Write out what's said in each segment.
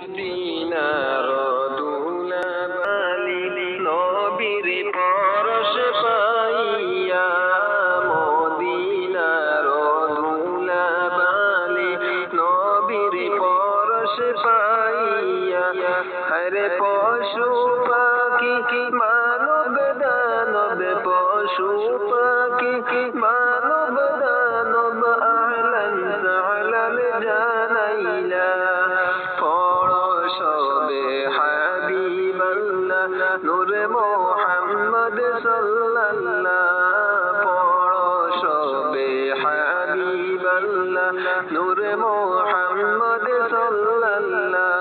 মদিনার ধুলাবালি নবীর পরশ পাইয়া, মদিনার ধুলাবালি নবীর পরশ পাইয়া, হরে পশু পাখি মানব দানব, পশু পাখি মানব দানব আহলান সাহলান জানাইলা। নূর মোহাম্মদ সাল্লাল্লাহ, পড়ো সবে হাবিবাল্লাহ, নূর মোহাম্মদ সাল্লাল্লাহ।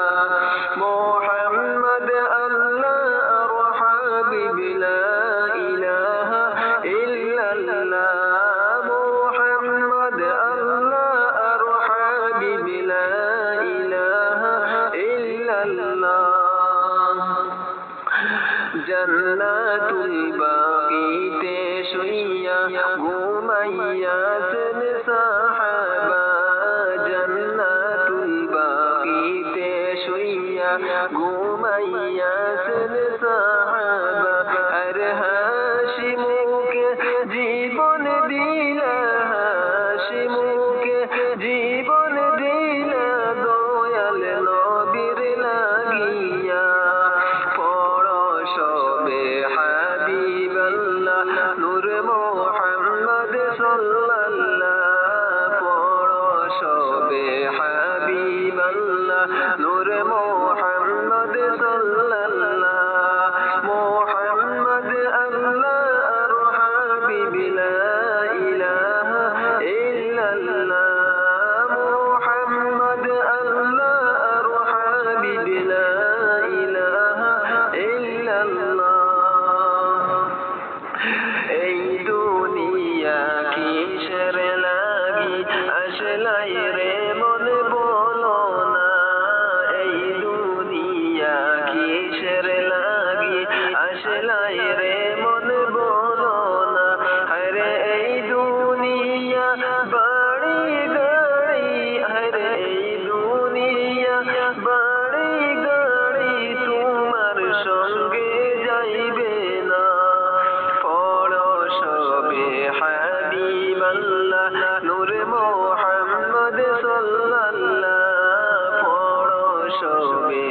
মোহাম্মদ আল্লাহ আর হাবিব লা ইলাহা ইল্লাল্লাহ, মোহাম্মদ আল্লাহ আর হাবিব লা ইলাহা ইল্লাল্লাহ। জান্নাতুল বাগীতে শুইয়া ঘুমাইয়াছেন সাহাবা, জান্নাতুল বাগীতে শুইয়া ঘুমাইয়াছেন সাহাবা। আর হাসি মুখে জীবন দিলা, হাসি মুখে জীবন দিলা, দয়াল নবীর লাগিয়া। নূর মোহাম্মদ সাল্লাল্লাহ, পড়ো সবে হাবিবাল্লাহ, নূর মোহাম্মদ সাল্লাল্লাহ। মোহাম্মদ আল্লাহ আর হাবিব লা ইলাহা ইল্লাল্লাহ, মোহাম্মদ আল্লাহ আর হাবিব লা ইলাহা ইল্লাল্লাহ। এই দুনিয়া কিসের লাগি আসলাই রে মন বলো না, এই দুনিয়া কিসের লাগি আসলাই রে মন বলো না। হরে এই দুনিয়া বাড়ি গাড়ি, হরে এই দুনিয়া বাড়ি গাড়ি তোমার সঙ্গে যাইবে না। নূর মোহাম্মদ সাল্লাল্লাহ, পড়ো সবে